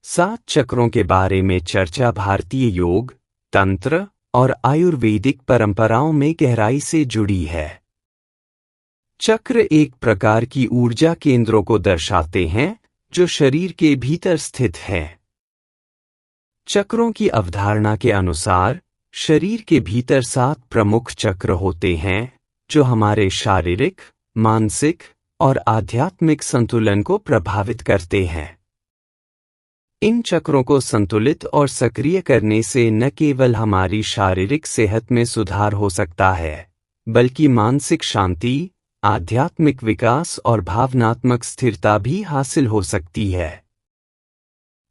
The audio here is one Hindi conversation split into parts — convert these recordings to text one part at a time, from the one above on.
7 चक्रों के बारे में चर्चा भारतीय योग, तंत्र और आयुर्वेदिक परंपराओं में गहराई से जुड़ी है। चक्र एक प्रकार की ऊर्जा केंद्रों को दर्शाते हैं जो शरीर के भीतर स्थित हैं। चक्रों की अवधारणा के अनुसार शरीर के भीतर 7 प्रमुख चक्र होते हैं जो हमारे शारीरिक, मानसिक और आध्यात्मिक संतुलन को प्रभावित करते हैं। इन चक्रों को संतुलित और सक्रिय करने से न केवल हमारी शारीरिक सेहत में सुधार हो सकता है, बल्कि मानसिक शांति, आध्यात्मिक विकास और भावनात्मक स्थिरता भी हासिल हो सकती है।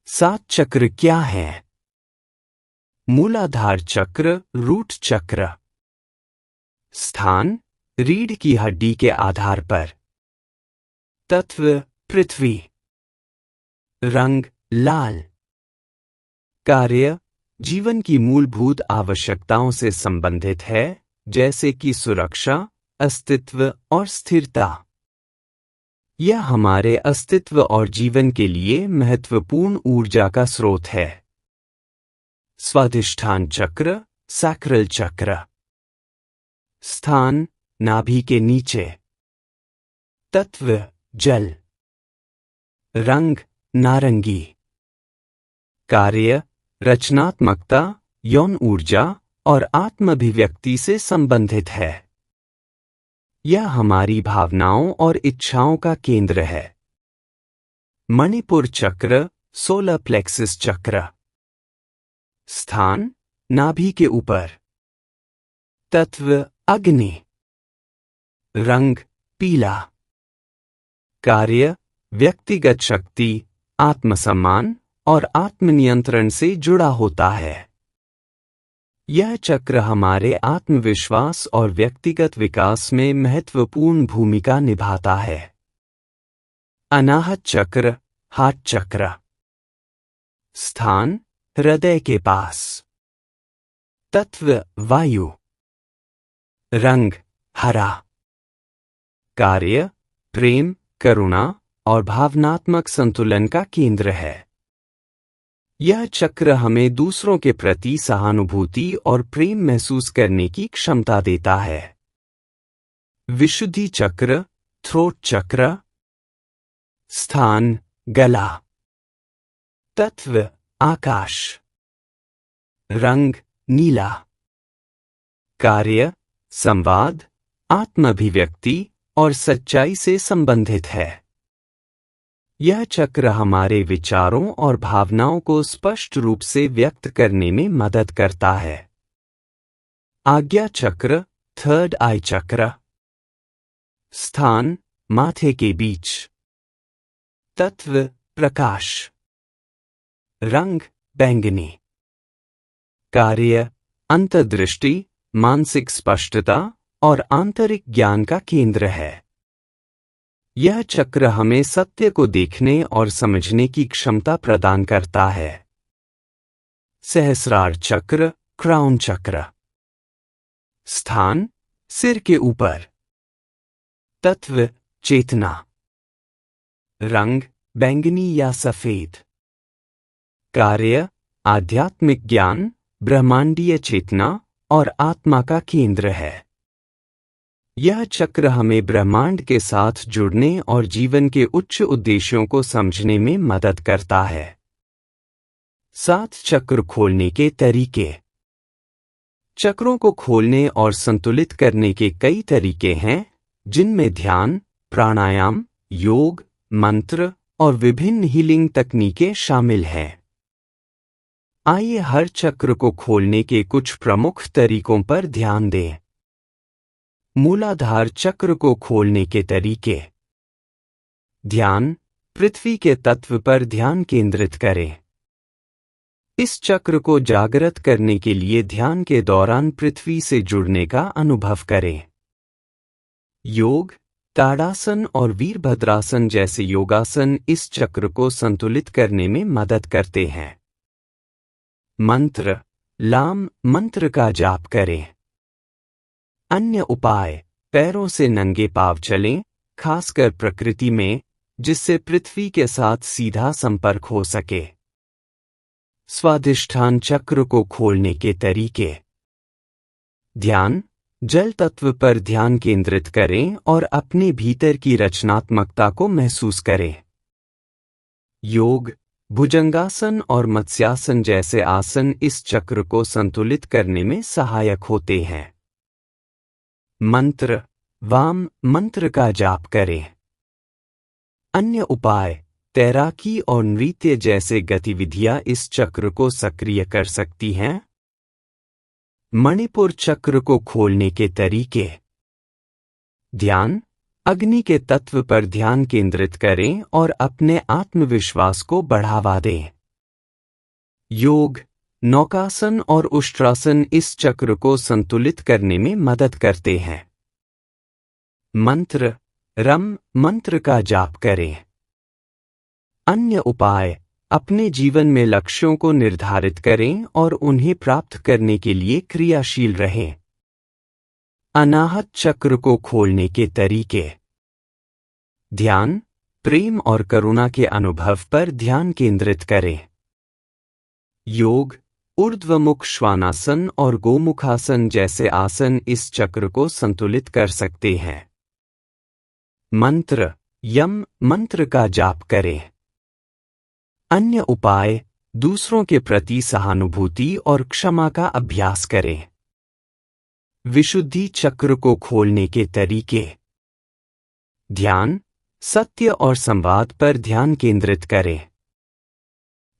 7 चक्र क्या हैं? मूलाधार चक्र, रूट चक्र। स्थान, रीढ़ की हड्डी के आधार पर। तत्व, पृथ्वी। रंग, लाल। कार्य, जीवन की मूलभूत आवश्यकताओं से संबंधित है, जैसे कि सुरक्षा, अस्तित्व और स्थिरता। यह हमारे अस्तित्व और जीवन के लिए महत्वपूर्ण ऊर्जा का स्रोत है। स्वादिष्ठान चक्र, सैक्रल चक्र। स्थान, नाभि के नीचे। तत्व, जल। रंग, नारंगी। कार्य, रचनात्मकता, यौन ऊर्जा और आत्माभिव्यक्ति से संबंधित है। यह हमारी भावनाओं और इच्छाओं का केंद्र है। मणिपुर चक्र, सोलर प्लेक्सस चक्र। स्थान, नाभि के ऊपर। तत्व, अग्नि। रंग, पीला। कार्य, व्यक्तिगत शक्ति, आत्मसम्मान और आत्मनियंत्रण से जुड़ा होता है। यह चक्र हमारे आत्मविश्वास और व्यक्तिगत विकास में महत्वपूर्ण भूमिका निभाता है। अनाहत चक्र, हार्ट चक्र। स्थान, हृदय के पास। तत्व, वायु। रंग, हरा। कार्य, प्रेम, करुणा और भावनात्मक संतुलन का केंद्र है। यह चक्र हमें दूसरों के प्रति सहानुभूति और प्रेम महसूस करने की क्षमता देता है। विशुद्धि चक्र, थ्रोट चक्र। स्थान, गला। तत्व, आकाश। रंग, नीला। कार्य, संवाद, आत्माभिव्यक्ति और सच्चाई से संबंधित है। यह चक्र हमारे विचारों और भावनाओं को स्पष्ट रूप से व्यक्त करने में मदद करता है। आज्ञा चक्र, थर्ड आई चक्र। स्थान, माथे के बीच। तत्व, प्रकाश। रंग, बैंगनी। कार्य, अंतर्दृष्टि, मानसिक स्पष्टता और आंतरिक ज्ञान का केंद्र है। यह चक्र हमें सत्य को देखने और समझने की क्षमता प्रदान करता है। सहस्रार चक्र, क्राउन चक्र। स्थान, सिर के ऊपर। तत्व, चेतना। रंग, बैंगनी या सफेद। कार्य, आध्यात्मिक ज्ञान, ब्रह्मांडीय चेतना और आत्मा का केंद्र है। यह चक्र हमें ब्रह्मांड के साथ जुड़ने और जीवन के उच्च उद्देश्यों को समझने में मदद करता है। 7 चक्र खोलने के तरीके। चक्रों को खोलने और संतुलित करने के कई तरीके हैं, जिनमें ध्यान, प्राणायाम, योग, मंत्र और विभिन्न हीलिंग तकनीकें शामिल हैं। आइए हर चक्र को खोलने के कुछ प्रमुख तरीकों पर ध्यान दें। मूलाधार चक्र को खोलने के तरीके। ध्यान, पृथ्वी के तत्व पर ध्यान केंद्रित करें। इस चक्र को जागृत करने के लिए ध्यान के दौरान पृथ्वी से जुड़ने का अनुभव करें। योग, ताड़ासन और वीरभद्रासन जैसे योगासन इस चक्र को संतुलित करने में मदद करते हैं। मंत्र, लाम मंत्र का जाप करें। अन्य उपाय, पैरों से नंगे पांव चलें, खासकर प्रकृति में, जिससे पृथ्वी के साथ सीधा संपर्क हो सके। स्वादिष्ठान चक्र को खोलने के तरीके। ध्यान। जल तत्व पर ध्यान केंद्रित करें और अपने भीतर की रचनात्मकता को महसूस करें। योग। भुजंगासन और मत्स्यासन जैसे आसन इस चक्र को संतुलित करने में सहायक होते हैं। मंत्र। वाम मंत्र का जाप करें। अन्य उपाय। तैराकी और नृत्य जैसे गतिविधियां इस चक्र को सक्रिय कर सकती हैं। मणिपुर चक्र को खोलने के तरीके। ध्यान। अग्नि के तत्व पर ध्यान केंद्रित करें और अपने आत्मविश्वास को बढ़ावा दें। योग। नौकासन और उष्ट्रासन इस चक्र को संतुलित करने में मदद करते हैं। मंत्र। रम मंत्र का जाप करें। अन्य उपाय। अपने जीवन में लक्ष्यों को निर्धारित करें और उन्हें प्राप्त करने के लिए क्रियाशील रहें। अनाहत चक्र को खोलने के तरीके। ध्यान। प्रेम और करुणा के अनुभव पर ध्यान केंद्रित करें। योग। ऊर्ध्वमुख श्वानासन और गोमुखासन जैसे आसन इस चक्र को संतुलित कर सकते हैं। मंत्र। यम मंत्र का जाप करें। अन्य उपाय। दूसरों के प्रति सहानुभूति और क्षमा का अभ्यास करें। विशुद्धि चक्र को खोलने के तरीके। ध्यान। सत्य और संवाद पर ध्यान केंद्रित करें।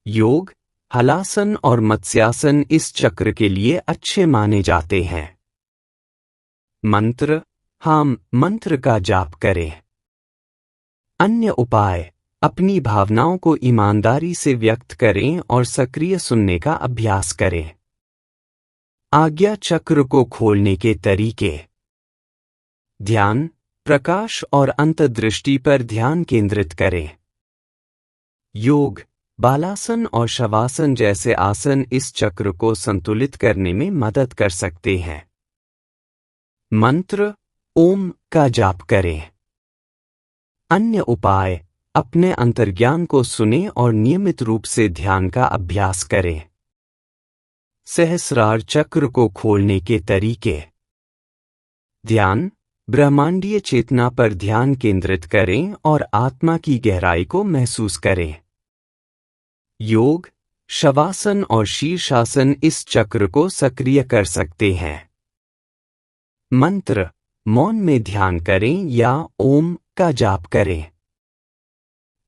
योग। हलासन और मत्स्यासन इस चक्र के लिए अच्छे माने जाते हैं। मंत्र। हाम मंत्र का जाप करें। अन्य उपाय। अपनी भावनाओं को ईमानदारी से व्यक्त करें और सक्रिय सुनने का अभ्यास करें। आज्ञा चक्र को खोलने के तरीके। ध्यान। प्रकाश और अंतर्दृष्टि पर ध्यान केंद्रित करें। योग। बालासन और शवासन जैसे आसन इस चक्र को संतुलित करने में मदद कर सकते हैं। मंत्र। ओम का जाप करें। अन्य उपाय। अपने अंतर्ज्ञान को सुनें और नियमित रूप से ध्यान का अभ्यास करें। सहस्रार चक्र को खोलने के तरीके। ध्यान। ब्रह्मांडीय चेतना पर ध्यान केंद्रित करें और आत्मा की गहराई को महसूस करें। योग। शवासन और शीर्षासन इस चक्र को सक्रिय कर सकते हैं। मंत्र। मौन में ध्यान करें या ओम का जाप करें।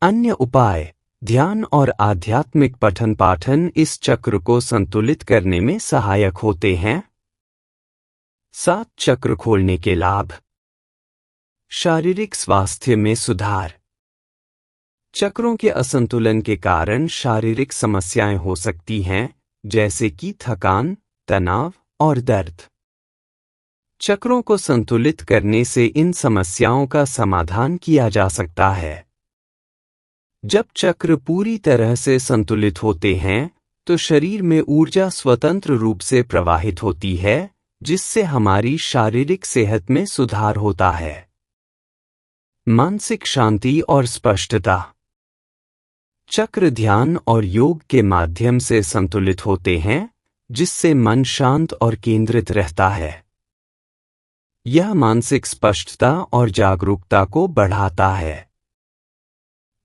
अन्य उपाय। ध्यान और आध्यात्मिक पठन पाठन इस चक्र को संतुलित करने में सहायक होते हैं। 7 चक्र खोलने के लाभ। शारीरिक स्वास्थ्य में सुधार। चक्रों के असंतुलन के कारण शारीरिक समस्याएं हो सकती हैं, जैसे कि थकान, तनाव और दर्द। चक्रों को संतुलित करने से इन समस्याओं का समाधान किया जा सकता है। जब चक्र पूरी तरह से संतुलित होते हैं, तो शरीर में ऊर्जा स्वतंत्र रूप से प्रवाहित होती है, जिससे हमारी शारीरिक सेहत में सुधार होता है। मानसिक शांति और स्पष्टता। चक्र ध्यान और योग के माध्यम से संतुलित होते हैं, जिससे मन शांत और केंद्रित रहता है। यह मानसिक स्पष्टता और जागरूकता को बढ़ाता है।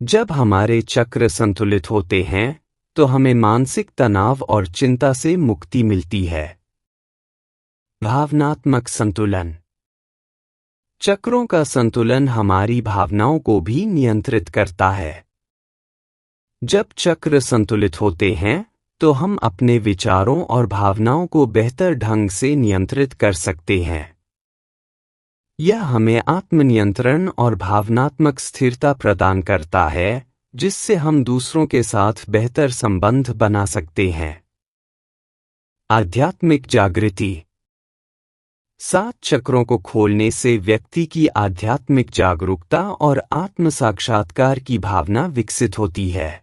जब हमारे चक्र संतुलित होते हैं, तो हमें मानसिक तनाव और चिंता से मुक्ति मिलती है। भावनात्मक संतुलन। चक्रों का संतुलन हमारी भावनाओं को भी नियंत्रित करता है। जब चक्र संतुलित होते हैं, तो हम अपने विचारों और भावनाओं को बेहतर ढंग से नियंत्रित कर सकते हैं। यह हमें आत्मनियंत्रण और भावनात्मक स्थिरता प्रदान करता है, जिससे हम दूसरों के साथ बेहतर संबंध बना सकते हैं। आध्यात्मिक जागृति। 7 चक्रों को खोलने से व्यक्ति की आध्यात्मिक जागरूकता और आत्म साक्षात्कार की भावना विकसित होती है।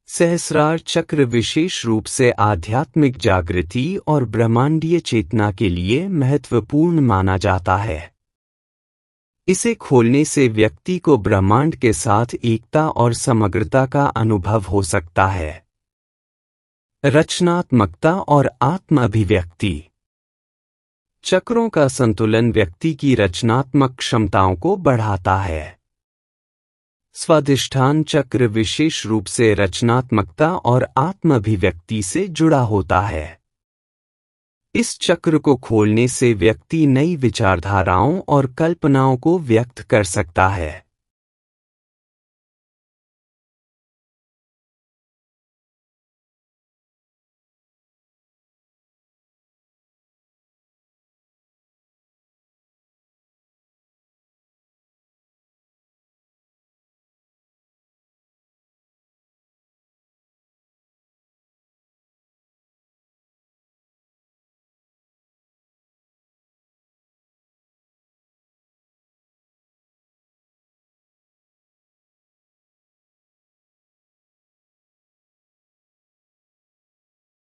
सहस्रार चक्र विशेष रूप से आध्यात्मिक जागृति और ब्रह्मांडीय चेतना के लिए महत्वपूर्ण माना जाता है। इसे खोलने से व्यक्ति को ब्रह्मांड के साथ एकता और समग्रता का अनुभव हो सकता है। रचनात्मकता और आत्म अभिव्यक्ति। चक्रों का संतुलन व्यक्ति की रचनात्मक क्षमताओं को बढ़ाता है। स्वाधिष्ठान चक्र विशेष रूप से रचनात्मकता और आत्म अभिव्यक्ति से जुड़ा होता है। इस चक्र को खोलने से व्यक्ति नई विचारधाराओं और कल्पनाओं को व्यक्त कर सकता है।